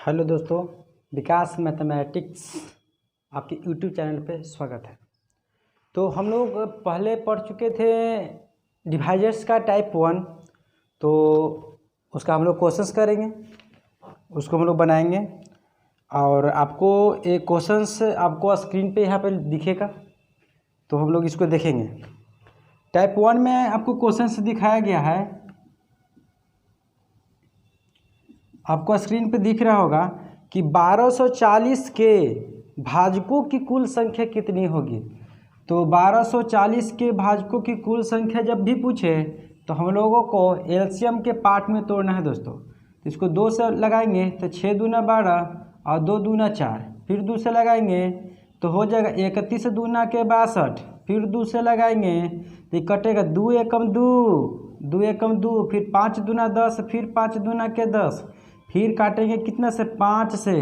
Hello दोस्तों, विकास mathematics आपके YouTube channel पे स्वागत है। तो हम लोग पहले पढ़ चुके थे डिवाइजर्स का टाइप 1, तो उसका हम लोग क्वेश्चंस करेंगे, उसको हम लोग बनाएंगे और आपको एक क्वेश्चंस आपको स्क्रीन पे यहाँ पे दिखेगा, तो हम लोग इसको देखेंगे। टाइप 1 में आपको क्वेश्चंस दिखाया गया है, आपको स्क्रीन पे दिख रहा होगा कि 1240 के भाजकों की कुल संख्या कितनी होगी। तो 1240 के भाजकों की कुल संख्या जब भी पूछे तो हम लोगों को एलसीएम के पार्ट में तोड़ना है दोस्तों। तो इसको 2 से लगाएंगे तो 6 दूना 12 और 2 दूना 4, फिर 2 से लगाएंगे तो हो जाएगा 31 दूना के 62, फिर 2 से लगाएंगे तो कटेगा 2 एकम 2, 2 एकम 2, फिर 5 दूना 10, फिर 5 दूना के 10, फिर काटेंगे कितना से 5 से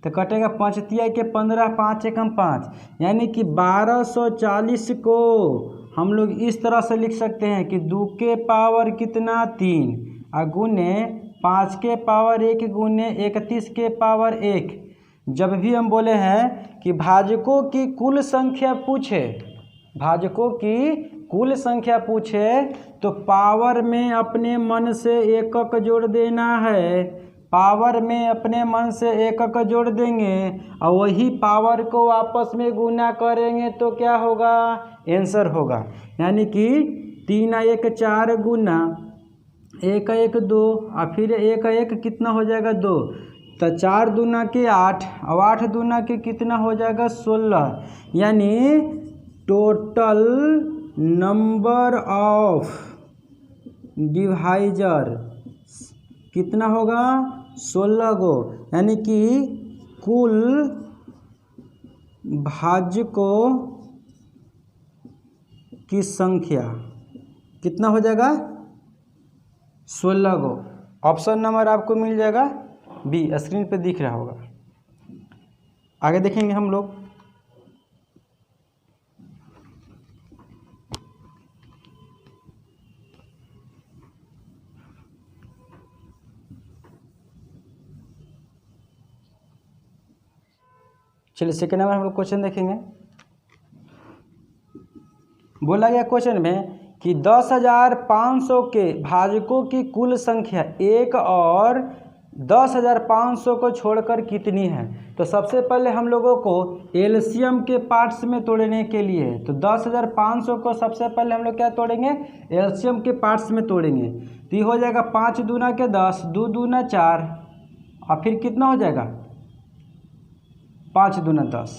तो कटेगा 5 तिया के 15, 5 एकम 5, यानी कि 1240 को हम लोग इस तरह से लिख सकते हैं कि 2 के पावर कितना 3 और गुने 5 के पावर 1 गुने 31 के पावर 1। जब भी हम बोले हैं कि भाजकों की कुल संख्या पूछे, भाजकों की कुल संख्या पूछे तो पावर में अपने मन से एकक जोड़ देना है, पावर में अपने मन से एकक जोड़ देंगे और वही पावर को आपस में गुना करेंगे तो क्या होगा, आंसर होगा। यानी कि 3 1 4 गुना 1 1 2 और फिर 1 1 कितना हो जाएगा 2, तो 4 दूना के 8 और 8 दूना के कितना हो जाएगा 16, यानी टोटल नंबर ऑफ डिवाइजर कितना होगा 16 गो, यानी कि कुल भाजकों की संख्या कितना हो जाएगा 16 गो। ऑप्शन नंबर आपको मिल जाएगा बी, स्क्रीन पे दिख रहा होगा। आगे देखेंगे हम लोग। चलिए सेकेंड नंबर हम लोग क्वेश्चन देखेंगे। बोला गया क्वेश्चन में कि 10,500 के भाजकों की कुल संख्या 1 और 10,500 को छोड़कर कितनी है। तो सबसे पहले हम लोगों को एलसीएम के पार्ट्स में तोड़ने के लिए, तो 10,500 को सबसे पहले हम लोग क्या तोड़ेंगे, एलसीएम के पार्ट्स में तोड़ेंगे। तो ये हो जाएगा 5 दूना के 10, 2 दूना 4 और फिर कितना हो जाएगा 5 दूना 10,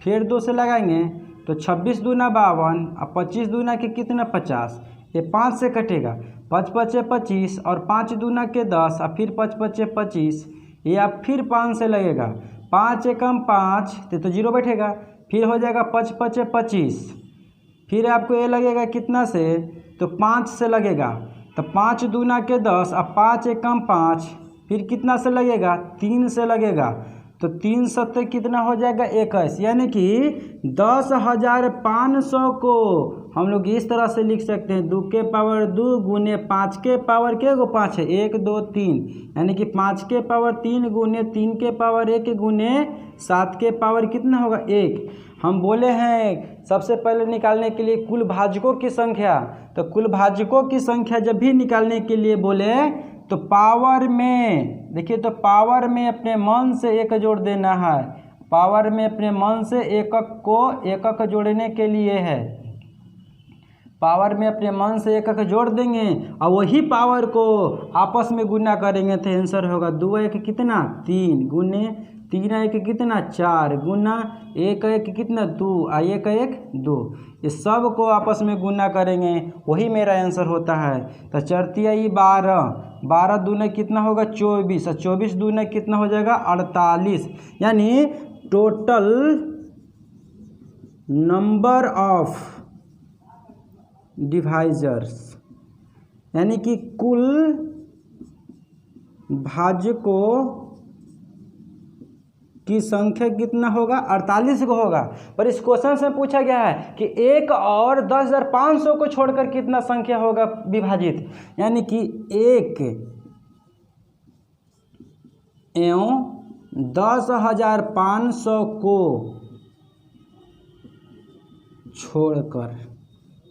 फिर 2 से लगाएंगे तो 26 दूना 52 और 25 दूना के कितना 50, ये 5 से कटेगा 5 5 25 और 5 दूना के 10 और फिर 5 5 25, ये आप फिर 5 से लगेगा 5 एकम 5 तो 0 बैठेगा, फिर हो जाएगा 5 5 25, फिर आपको ये लगेगा कितना से तो 5 से लगेगा, तो 5 दूना के 10 और 5 एकम 5, फिर कितना से लगेगा 3 से लगेगा, तो 3 सत्ते कितना हो जाएगा 21, यानी कि 10,500 को हम लोग इस तरह से लिख सकते हैं 2 के पावर 2 गुने 5 के पावर के गो 5 है 1 2 3, यानी कि 5 के पावर 3 गुने 3 के पावर 1 गुने 7 के पावर कितना होगा 1। हम बोले हैं सबसे पहले निकालने के लिए कुल भाजकों की संख्या, तो कुल भाजकों की संख्या जब भी निकालने के लिए बोले तो पावर में देखिए, तो पावर में अपने मन से एक जोड़ देना है, पावर में अपने मन से एकक को एकक जोड़ने के लिए है, पावर में अपने मन से एकक जोड़ देंगे और वही पावर को आपस में गुना करेंगे तो आंसर होगा 2 1 कितना 3 गुने 3 1 कितना 4 गुना 1 1 कितना 2 और 1 1 2, ये सब को आपस में गुना करेंगे वही मेरा आंसर होता है। तो 4 तिया 12, 12 दूने कितना होगा 24 और 24 दूने कितना हो जाएगा 48, यानी टोटल नंबर ऑफ डिवाइजर्स, यानी कि कुल भाजकों की संख्या कितना होगा 48 को होगा। पर इस क्वेश्चन से पूछा गया है कि 1 और 10,500 को छोड़कर कितना संख्या होगा विभाजित, यानी कि 1 एवं 10,500 को छोड़कर,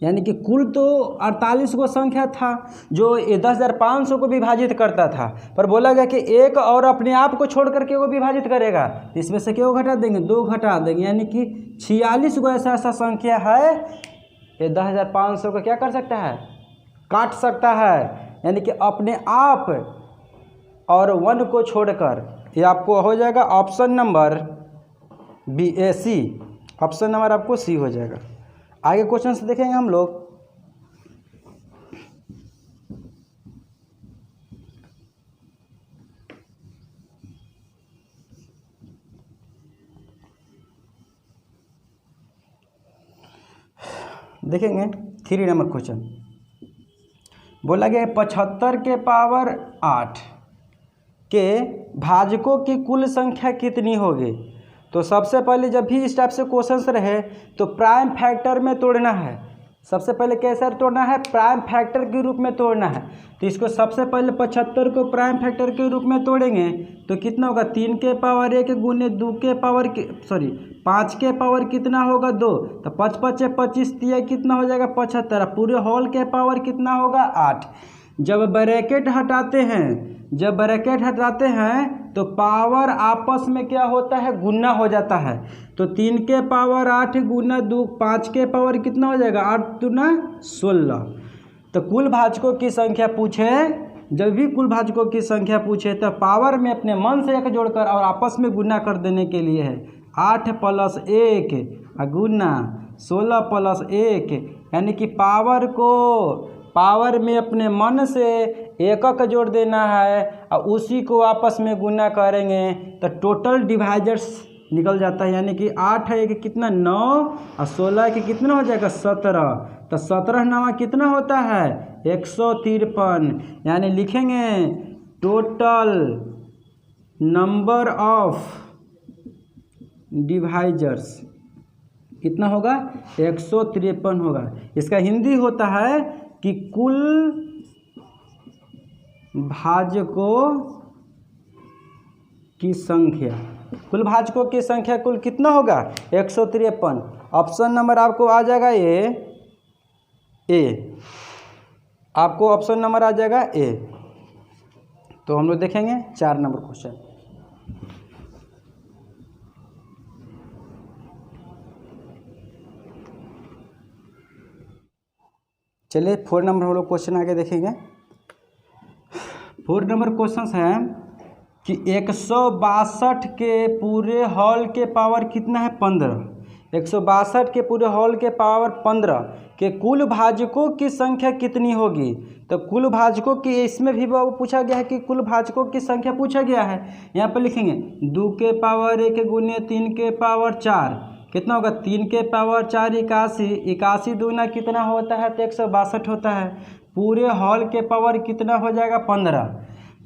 यानी कि कुल तो 48 को संख्या था जो ये 10,500 को विभाजित करता था, पर बोला गया कि एक और अपने आप को छोड़ करके वो विभाजित करेगा, इसमें से क्यों घटा देंगे, 2 घटा देंगे, यानी कि 46 को ऐसा संख्या है ये 10,500 को क्या कर सकता है, काट सकता है, यानी कि अपने आप और 1 को छोड़कर। ये आपको हो जाएगा option number C, option number आपको सी हो जाएगा। आगे क्वेश्चन से देखेंगे हम लोग। देखेंगे 3 नंबर क्वेश्चन। बोला गया 75 के पावर 8 के भाजकों की कुल संख्या कितनी होगी। तो सबसे पहले जब भी इस टाइप से क्वेश्चंस रहे तो प्राइम फैक्टर में तोड़ना है। सबसे पहले कैसे तोड़ना है, प्राइम फैक्टर के रूप में तोड़ना है। तो इसको सबसे पहले 75 को प्राइम फैक्टर के रूप में तोड़ेंगे तो कितना होगा, 3 के पावर 1 गुने 2 के पावर 5 के पावर कितना होगा 2, तो 5 5 25 दिया कितना हो जाएगा 75, पूरे होल के पावर कितना होगा 8। जब ब्रैकेट हटाते हैं तो पावर आपस में क्या होता है, गुना हो जाता है। तो 3 के पावर 8 गुना 2, 5 के पावर कितना हो जाएगा 8 दूना 16। तो कुल भाजकों की संख्या पूछे, जब भी कुल भाजकों की संख्या पूछे तो पावर में अपने मन से 1 जोड़कर और आपस में गुना कर देने के लिए है 8 + 1 गुना 16 + 1, यानी कि पावर में अपने मन से 1 जोड़ देना है और उसी को आपस में गुना करेंगे तो टोटल डिवाइजर्स निकल जाता है, यानी कि 8 है कि कितना 9 और 16 के कितना हो जाएगा 17। तो 17 9 कितना होता है 153, यानी लिखेंगे टोटल नंबर ऑफ डिवाइजर्स कितना होगा 153 होगा। इसका हिंदी होता है कि कुल भाजकों की संख्या, कुल भाजकों की संख्या कुल कितना होगा 153। ऑप्शन नंबर आपको आ जाएगा ए, आपको ऑप्शन नंबर आ जाएगा ए। तो हम लोग देखेंगे 4 नंबर क्वेश्चन। चलिए 4 नंबर हम लोग क्वेश्चन आगे देखेंगे। 4 नंबर क्वेश्चन है कि 162 के पूरे होल के पावर कितना है 15। 162 के पूरे होल के पावर 15 के कुल भाजकों की संख्या कितनी होगी। तो कुल भाजकों की, इसमें भी वो पूछा गया है कि कुल भाजकों की संख्या पूछा गया है। यहाँ पर लिखेंगे 2 के पावर 1 गुने 3 के पावर 4 कितना होगा 3 के पावर 4 81, 81 दूना कितना होता है तो 162 होता है। पूरे हॉल के पावर कितना हो जाएगा 15।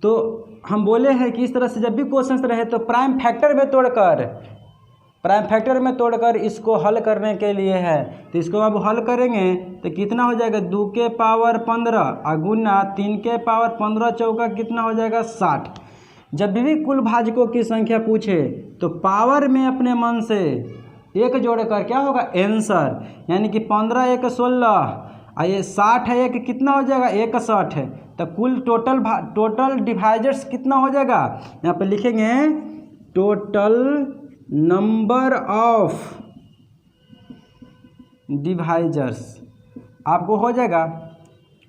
तो हम बोले हैं कि इस तरह से जब भी क्वेश्चन रहे तो प्राइम फैक्टर में तोड़कर इसको हल करने के लिए है। तो इसको अब हल करेंगे तो कितना हो जाएगा 2 के पावर 15 गुना 3 के पावर 15 चौका कितना हो जाएगा 60। जब भी कुल भाजकों की संख्या पूछे तो पावर में अपने मन से 1 जोड़कर क्या होगा आंसर, यानी कि 15 1 16 और ये 60 है 1 कितना हो जाएगा 61 है। तो कुल टोटल डिवाइजर्स कितना हो जाएगा, यहाँ पे लिखेंगे टोटल नंबर ऑफ डिवाइजर्स आपको हो जाएगा,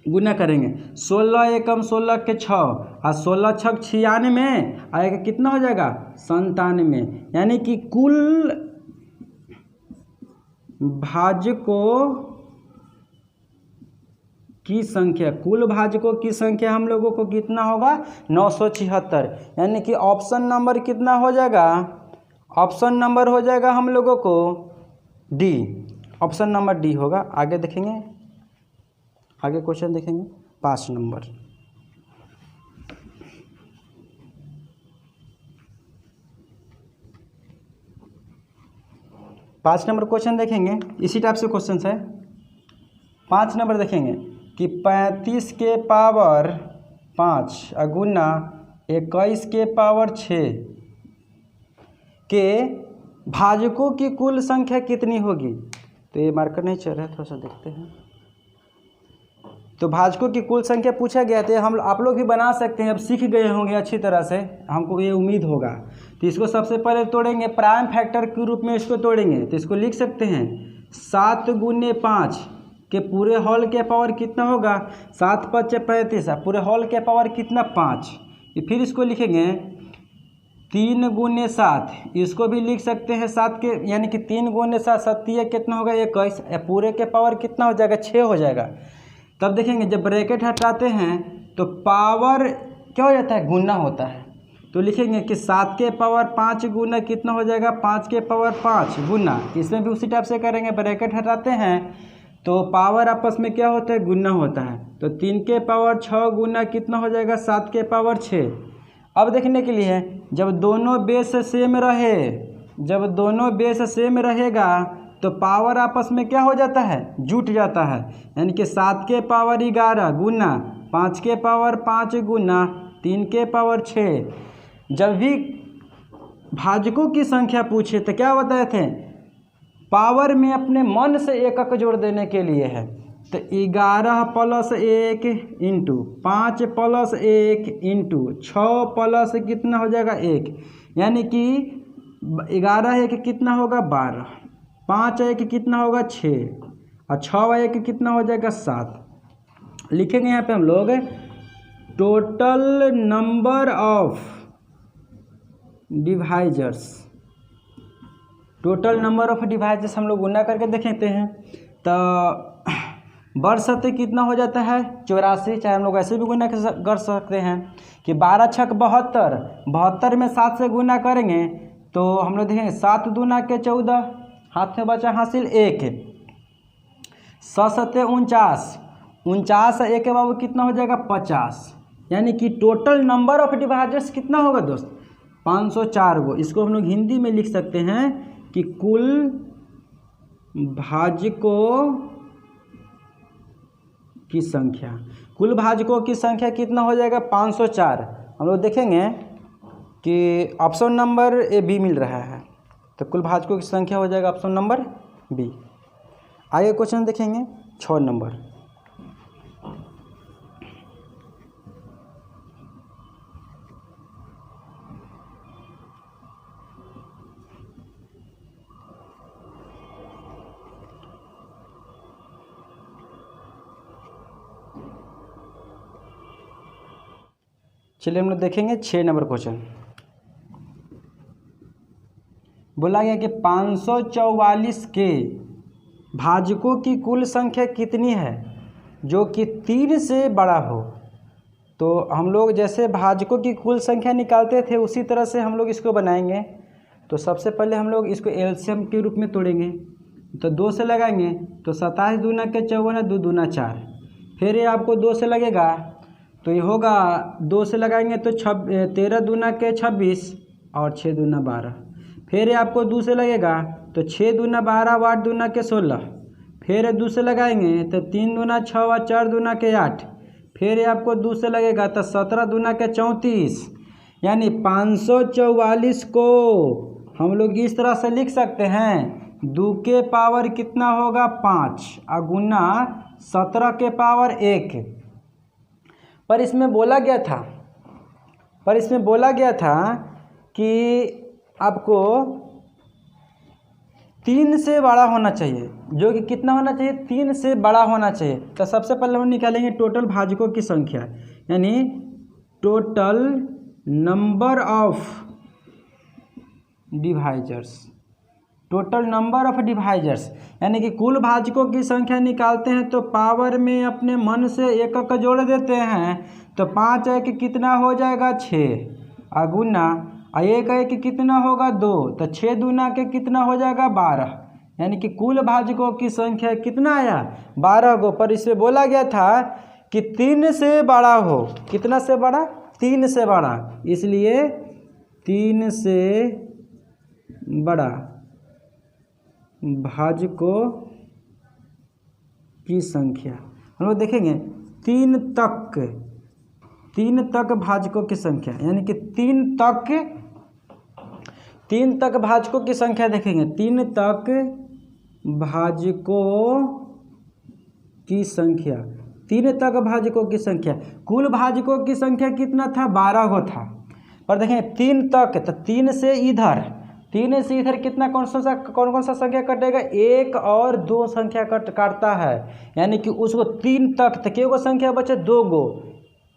गुना करेंगे 16 एकम 16 के 6 और 16 6 96 आएगा कितना हो जाएगा 97, यानी कि कुल भाजकों की संख्या, कुल भाजकों की संख्या हम लोगों को कितना होगा 976, यानी कि ऑप्शन नंबर कितना हो जाएगा, ऑप्शन नंबर हो जाएगा हम लोगों को डी, ऑप्शन नंबर डी होगा। आगे देखेंगे, आगे क्वेश्चन देखेंगे 5 नंबर। पाँच नंबर क्वेश्चन देखेंगे, इसी टाइप से क्वेश्चन है। 5 नंबर देखेंगे कि 35 के पावर 5 गुना 21 के पावर 6 के भाजकों की कुल संख्या कितनी होगी। तो ये मार्कर नहीं चल रहा है, थोड़ा सा देखते हैं। तो भाजकों की कुल संख्या पूछा गया था, हम आप लोग भी बना सकते हैं, अब सीख गए होंगे अच्छी तरह से, हमको ये उम्मीद होगा। तो इसको सबसे पहले तोड़ेंगे, प्राइम फैक्टर के रूप में इसको तोड़ेंगे। तो इसको लिख सकते हैं 7 × 5 के पूरे होल के पावर कितना होगा, 7 × 5 = 35, पूरे होल के पावर कितना 5। फिर इसको लिखेंगे 3 × 7, इसको भी लिख सकते हैं 7 के, यानी कि 3 × 7 7 कितना होगा 21, पूरे के पावर कितना हो जाएगा 6 हो जाएगा। तब देखेंगे जब ब्रैकेट हटाते हैं तो पावर क्या हो जाता है, गुना होता है। तो लिखेंगे कि 7 के पावर 5 गुना कितना हो जाएगा, 5 के पावर 5 गुना। इसमें भी उसी टाइप से करेंगे, ब्रैकेट हटाते हैं तो पावर आपस में क्या होता है, गुना होता है। तो 3 के पावर 6 गुना कितना हो जाएगा, 7 के पावर 6। अब देखने के लिए जब दोनों बेस सेम रहे, जब दोनों बेस सेम रहेगा तो पावर आपस में क्या हो जाता है, जुट जाता है। यानी कि 7 के पावर 11 गुना 5 के पावर 5 गुना 3 के पावर 6। जब भी भाजकों की संख्या पूछे तो क्या बताए थे, पावर में अपने मन से एकक जोड़ देने के लिए है। तो 11 + 1 इंटू 5 + 1 इंटू 6 प्लस कितना हो जाएगा 1, यानी कि 11 1 कितना होगा 12, 5 1 कितना होगा 6 और 6 1 कितना हो जाएगा 7। लिखेंगे यहाँ पे हम लोग total number of divisors, total number of divisors हम लोग गुना करके देखते हैं। तो बरसते कितना हो जाता है 84, चाहे हम लोग ऐसे भी गुना कर सकते हैं कि 12 × 6 = 72, 72 में 7 से गुना करेंगे तो हम लोग देखेंगे 7 दूना के 14, हाथ में बचा हासिल 1, 7 7 49, 49 1 के बाबू कितना हो जाएगा 50। यानी कि टोटल नंबर ऑफ डिवाइजर्स कितना होगा दोस्त 504 गो। इसको हम लोग हिंदी में लिख सकते हैं कि कुल भाजकों की संख्या, कुल भाजकों की संख्या कितना हो जाएगा 504। हम लोग देखेंगे कि ऑप्शन नंबर ए बी मिल रहा है, तो कुल भाजकों की संख्या हो जाएगा ऑप्शन नंबर बी। आगे क्वेश्चन देखेंगे 6 नंबर। चलिए हम लोग देखेंगे 6 नंबर क्वेश्चन। बोला गया कि 544 के भाजकों की कुल संख्या कितनी है जो कि 3 से बड़ा हो। तो हम लोग जैसे भाजकों की कुल संख्या निकालते थे उसी तरह से हम लोग इसको बनाएंगे। तो सबसे पहले हम लोग इसको एलसीएम के रूप में तोड़ेंगे। तो 2 से लगाएंगे तो 27 दूना के 54, 2 दूना 4। फिर ये आपको 2 से लगेगा तो ये होगा 2 से लगाएंगे तो 13 दूना के 26 और 6 दूना 12। फिर ये आपको 2 से लगेगा तो 6 दूना 12, 8 दूना के 16। फिर 2 से लगाएंगे तो 3 दूना 6 और 4 दूना के 8। फिर ये आपको 2 से लगेगा तो 17 दूना के 34। यानी 544 को हम लोग इस तरह से लिख सकते हैं, 2 के पावर कितना होगा 5 और गुना 17 के पावर 1। पर इसमें बोला गया था कि आपको 3 से बड़ा होना चाहिए, जो कि कितना होना चाहिए 3 से बड़ा होना चाहिए। तो सबसे पहले हम निकालेंगे टोटल भाजकों की संख्या, यानी total number of divisors, total number of divisors यानी कि कुल भाजकों की संख्या निकालते हैं तो पावर में अपने मन से एकक जोड़ देते हैं। तो 5 1 कितना हो जाएगा 6 और गुना 1 1 कितना होगा 2, तो 6 दूना के कितना हो जाएगा 12। यानी कि कुल भाजकों की संख्या कितना आया 12 गो। पर इससे बोला गया था कि 3 से बड़ा हो, कितना से बड़ा 3 से बड़ा, इसलिए 3 से बड़ा भाजकों की संख्या हम लोग देखेंगे 3 तक भाजकों की संख्या, यानी कि 3 3 तक भाजकों की संख्या देखेंगे, 3 तक भाजकों की संख्या, 3 तक भाजकों की संख्या, कुल भाजकों की संख्या कितना था, 12 गो था। पर देखें 3 तक, तो 3 से इधर कितना कौन कौन सा संख्या कटेगा, 1 और 2 संख्या काटता है, यानी कि उसको 3 तक, तो क्या गो संख्या बचे, 2 गो,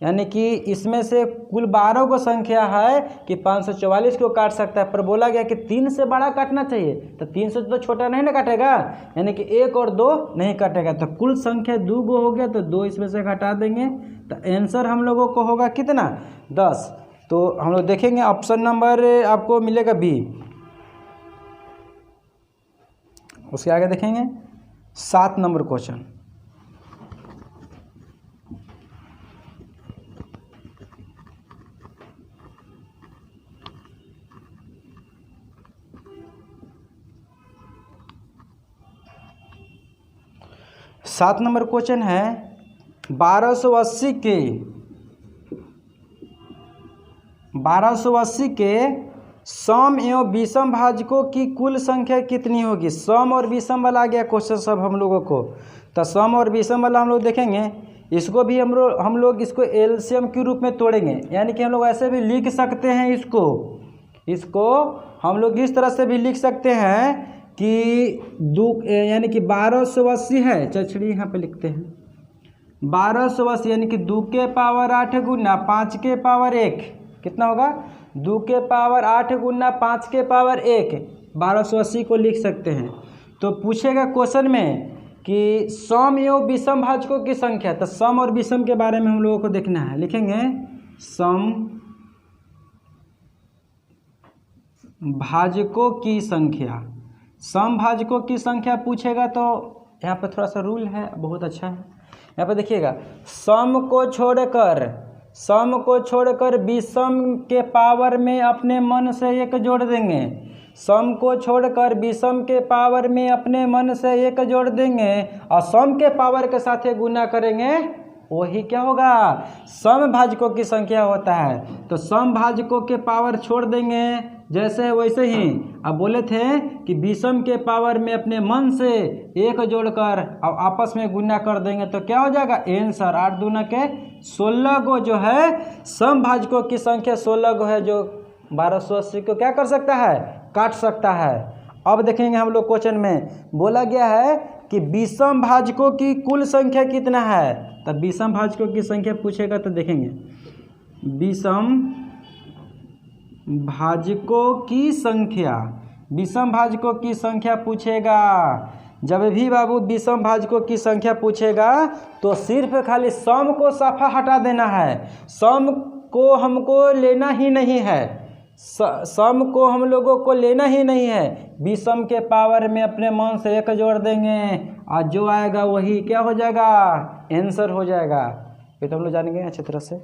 यानी कि इसमें से कुल 12 गो संख्या है कि 544 को काट सकता है। पर बोला गया कि 3 से बड़ा काटना चाहिए, तो 3 से तो छोटा नहीं ना काटेगा, यानी कि 1 और 2 नहीं काटेगा, तो कुल संख्या 2 गो हो गया, तो 2 इसमें से घटा देंगे, तो आंसर हम लोगों को होगा कितना, 10। तो हम लोग देखेंगे ऑप्शन नंबर आपको मिलेगा बी। उसके आगे देखेंगे 7 नंबर क्वेश्चन। सात नंबर क्वेश्चन है 1280 के सम एवं विषम भाजकों की कुल संख्या कितनी होगी। सम और विषम वाला आ गया क्वेश्चन सब हम लोगों को, तो सम और विषम वाला हम लोग देखेंगे, इसको भी हम लोग इसको एलसीएम के रूप में तोड़ेंगे, यानी कि हम लोग ऐसे भी लिख सकते हैं, इसको हम लोग इस तरह से भी लिख सकते हैं कि यानी कि 1280 है, चलिए यहाँ पे लिखते हैं 1280, यानी कि 2 के पावर 8 गुना 5 के पावर 1 कितना होगा, 2 के पावर 8 गुना 5 के पावर 1, 1280 को लिख सकते हैं। तो पूछेगा क्वेश्चन में कि सम एवं विषम भाजकों की संख्या, तो सम और विषम के बारे में हम लोगों को देखना है, लिखेंगे सम भाजकों की संख्या, सम भाजकों की संख्या पूछेगा, तो यहाँ पर थोड़ा सा रूल है, बहुत अच्छा है। यहाँ पर देखिएगा सम को छोड़कर विषम के पावर में अपने मन से 1 जोड़ देंगे, सम को छोड़कर विषम के पावर में अपने मन से 1 जोड़ देंगे और सम के पावर के साथ गुना करेंगे, वही क्या होगा, सम भाजकों की संख्या होता है। तो सम भाजकों के पावर छोड़ देंगे जैसे वैसे ही, अब बोले थे कि विषम के पावर में अपने मन से 1 जोड़कर अब आपस में गुना कर देंगे, तो क्या हो जाएगा आंसर 8 दूना के 16 गो जो है सम भाजकों की संख्या 16 गो है, जो 1280 को क्या कर सकता है, काट सकता है। अब देखेंगे हम लोग क्वेश्चन में बोला गया है कि विषम भाजकों की कुल संख्या कितना है, तब विषम भाजकों की संख्या पूछेगा, तो देखेंगे विषम भाजकों की संख्या पूछेगा, जब भी बाबू विषम भाजकों की संख्या पूछेगा तो सिर्फ खाली सम को साफा हटा देना है, सम को हमको लेना ही नहीं है, सम को हम लोगों को लेना ही नहीं है, विषम के पावर में अपने मन से 1 जोड़ देंगे और जो आएगा वही क्या हो जाएगा, आंसर हो जाएगा। ये तो हम लोग जानेंगे अच्छी तरह से।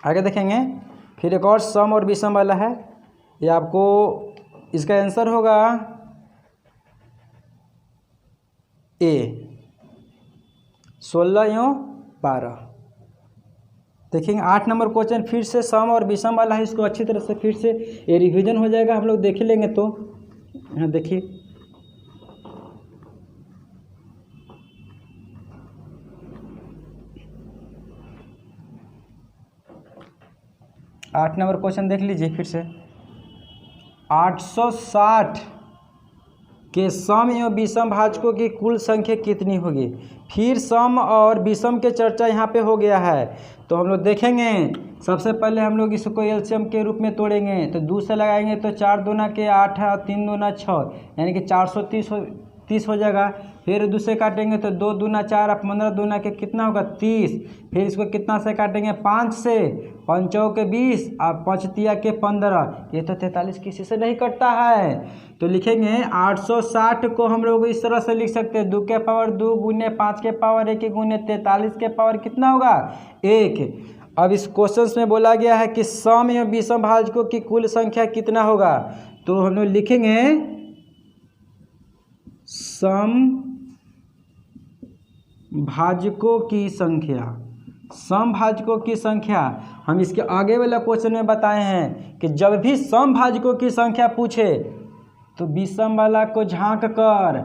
आगे देखेंगे फिर एक और सम और विषम वाला है, ये आपको इसका आंसर होगा ए 16 एवं 12। देखेंगे 8 नंबर क्वेश्चन फिर से सम और विषम वाला है, इसको अच्छी तरह से फिर से ये रिवीजन हो जाएगा, हम लोग देख लेंगे। तो यहाँ देखिए 8 नंबर क्वेश्चन देख लीजिए फिर से, 860 के सम एवं विषम भाजकों की कुल संख्या कितनी होगी। फिर सम और विषम के चर्चा यहाँ पे हो गया है, तो हम लोग देखेंगे सबसे पहले हम लोग इसको एलसीएम के रूप में तोड़ेंगे, तो 2 से लगाएंगे तो 4 दूना के 8 और 3 दूना 6, यानी कि 430 हो जाएगा। फिर 2 से काटेंगे तो 2 दूना 4 और 15 दूना के कितना होगा 30। फिर इसको कितना से काटेंगे 5 से, 5 के 20 और 5 तिया के 15, ये तो 43 किसी से नहीं कटता है। तो लिखेंगे 860 को हम लोग इस तरह से लिख सकते हैं 2 के पावर 2 गुने 5 के पावर 1 गुने 43 के पावर कितना होगा 1। अब इस क्वेश्चन में बोला गया है कि सम एवं विषम भाजकों की कुल संख्या कितना होगा, तो हम लोग लिखेंगे सम भाजकों की संख्या। समभाजकों की संख्या, हम इसके आगे वाला क्वेश्चन में बताए हैं कि जब भी समभाजकों की संख्या पूछे तो विषम वाला को झांक कर,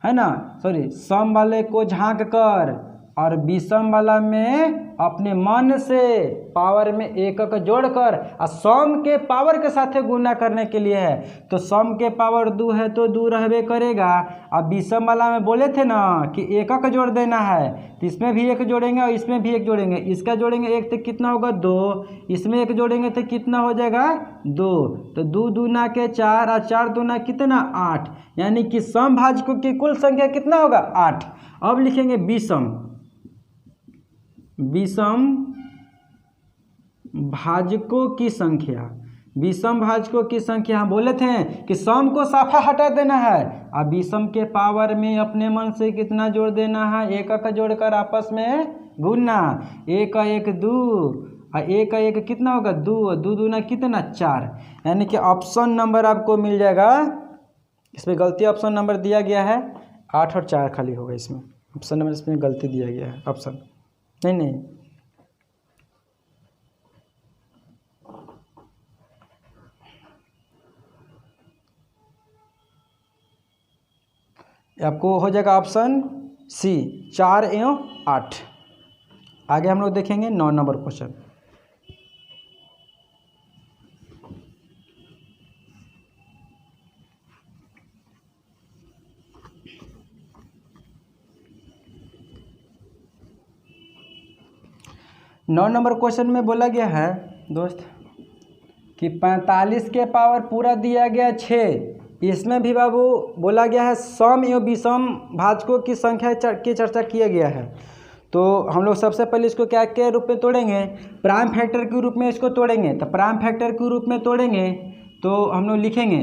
है ना, सॉरी, सम वाले को झांक कर और विषम वाला में अपने मन से पावर में एकक जोड़कर और सम के पावर के साथ गुना करने के लिए है। तो सम के पावर 2 है तो 2 रहबे करेगा। अब विषम वाला में बोले थे ना कि एकक जोड़ देना है, तो इसमें भी एक जोड़ेंगे और इसमें भी एक जोड़ेंगे। इसका जोड़ेंगे 1 तो कितना होगा 2, इसमें एक जोड़ेंगे तो कितना हो जाएगा 2। तो 2 दूना के 4 और 4 दूना कितना 8, यानी कि समभाजकों की कुल संख्या कितना होगा 8। अब लिखेंगे विषम भाजकों की संख्या। विषम भाजकों की संख्या हम बोले थे कि सम को साफा हटा देना है, अब विषम के पावर में अपने मन से कितना जोड़ देना है, एकक जोड़कर आपस में गुना। 1 का 1 2 और 1 का 1 कितना होगा 2, 2 दूना कितना 4, यानी कि ऑप्शन नंबर आपको मिल जाएगा। इसमें गलती ऑप्शन नंबर दिया गया है 8 और 4 खाली होगा, इसमें ऑप्शन नंबर इसमें गलती दिया गया है, ऑप्शन नहीं। आपको हो जाएगा ऑप्शन सी 4 एवं 8। आगे हम लोग देखेंगे 9 नंबर क्वेश्चन। नौ नंबर क्वेश्चन में बोला गया है दोस्त कि 45 के पावर पूरा दिया गया 6। इसमें भी बाबू बोला गया है सम एवं विषम भाजकों की संख्या की चर्चा किया गया है। तो हम लोग सबसे पहले इसको क्या के रूप में तोड़ेंगे, प्राइम फैक्टर के रूप में इसको तोड़ेंगे। तो प्राइम फैक्टर के रूप में तोड़ेंगे तो हम लोग लिखेंगे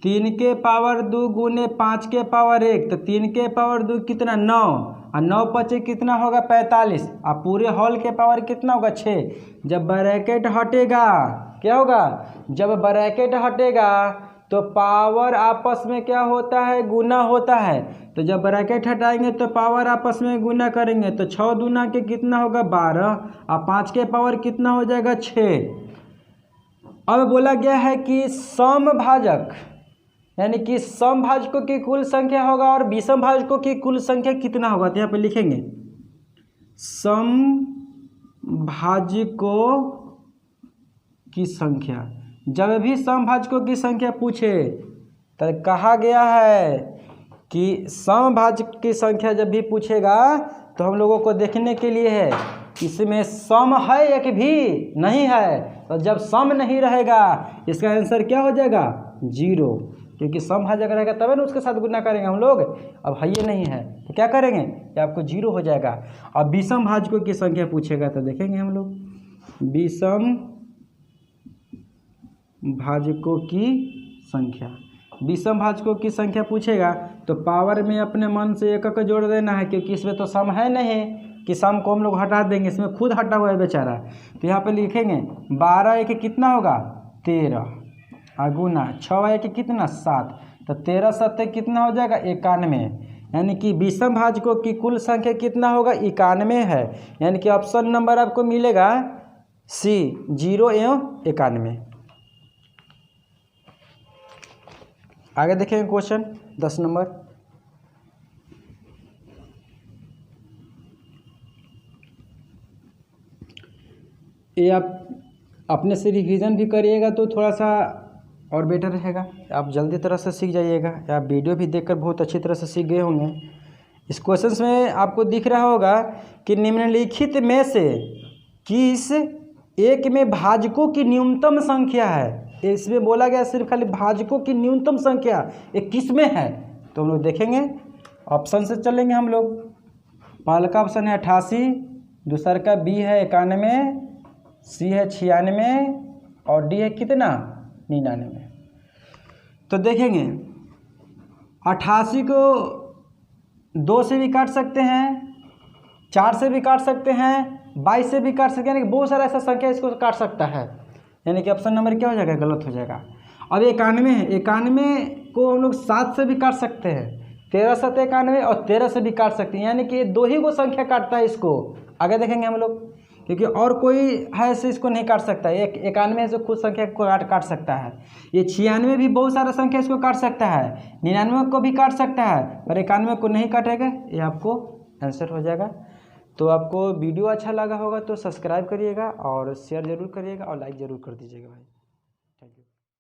3 के पावर 2 गुने 5 के पावर 1, तो 3 के पावर 2 कितना 9 और 9 पचे कितना होगा 45 और पूरे हॉल के पावर कितना होगा 6। जब ब्रैकेट हटेगा क्या होगा, जब ब्रैकेट हटेगा तो पावर आपस में क्या होता है गुना होता है। तो जब ब्रैकेट हटाएंगे तो पावर आपस में गुना करेंगे, तो 6 दूना के कितना होगा 12 और 5 के पावर कितना हो जाएगा 6। अब बोला गया है कि समभाजक यानी कि समभाजकों की कुल संख्या होगा और विषम भाजकों की कुल संख्या कितना होगा। तो यहाँ पे लिखेंगे समभाजकों की संख्या। जब भी समभाजकों की संख्या पूछे तो कहा गया है कि समभाजक की संख्या जब भी पूछेगा तो हम लोगों को देखने के लिए है इसमें सम है एक भी नहीं है। तो जब सम नहीं रहेगा इसका आंसर क्या हो जाएगा 0, क्योंकि समभाजक रहेगा तब ना उसके साथ गुना करेंगे हम लोग। अब है ये नहीं है तो क्या करेंगे, ये आपको 0 हो जाएगा। अब विषम भाजकों की संख्या पूछेगा तो देखेंगे हम लोग विषम भाजकों की संख्या। विषम भाजकों की संख्या पूछेगा तो पावर में अपने मन से एकक जोड़ देना है, क्योंकि इसमें तो सम है नहीं कि सम को हम लोग हटा देंगे, इसमें खुद हटा हुआ है बेचारा। तो यहाँ पे लिखेंगे 12 एक कितना होगा 13 और गुना 6 एक कितना 7, तो 13 7 कितना हो जाएगा 91, यानी कि विषम भाजकों की कुल संख्या कितना होगा 91 है। यानी कि ऑप्शन नंबर आपको मिलेगा सी 0 एवं 91। आगे देखेंगे क्वेश्चन 10 नंबर। ये आप अपने से रिवीजन भी करिएगा तो थोड़ा सा और बेटर रहेगा, आप जल्दी तरह से सीख जाइएगा। आप वीडियो भी देखकर बहुत अच्छी तरह से सीख गए होंगे। इस क्वेश्चन में आपको दिख रहा होगा कि निम्नलिखित में से किस एक में भाजकों की न्यूनतम संख्या है। इसमें बोला गया सिर्फ खाली भाजकों की न्यूनतम संख्या ये किस में है। तो हम लोग देखेंगे ऑप्शन से चलेंगे हम लोग। पहला का ऑप्शन है 88, दूसरा का बी है 91, सी है 96 और डी है कितना 99। तो देखेंगे 88 को 2 से भी काट सकते हैं, 4 से भी काट सकते हैं, 22 से भी काट सकते हैं, यानी कि बहुत सारा ऐसा संख्या इसको काट सकता है। यानी कि ऑप्शन नंबर क्या हो जाएगा गलत हो जाएगा। अब 91 है, 91 को हम लोग 7 से भी काट सकते हैं, 13 7 91 और 13 से भी काट सकते हैं, यानी कि 2 ही को संख्या काटता है इसको। आगे देखेंगे हम लोग, क्योंकि और कोई है ऐसे इसको नहीं काट सकता है। 91 से कुल संख्या को काट सकता है। ये 96 भी बहुत सारा संख्या इसको काट सकता है, 99 को भी काट सकता है, पर 91 को नहीं काटेगा। ये आपको आंसर हो जाएगा। तो आपको वीडियो अच्छा लगा होगा तो सब्सक्राइब करिएगा और शेयर ज़रूर करिएगा और लाइक ज़रूर कर दीजिएगा भाई।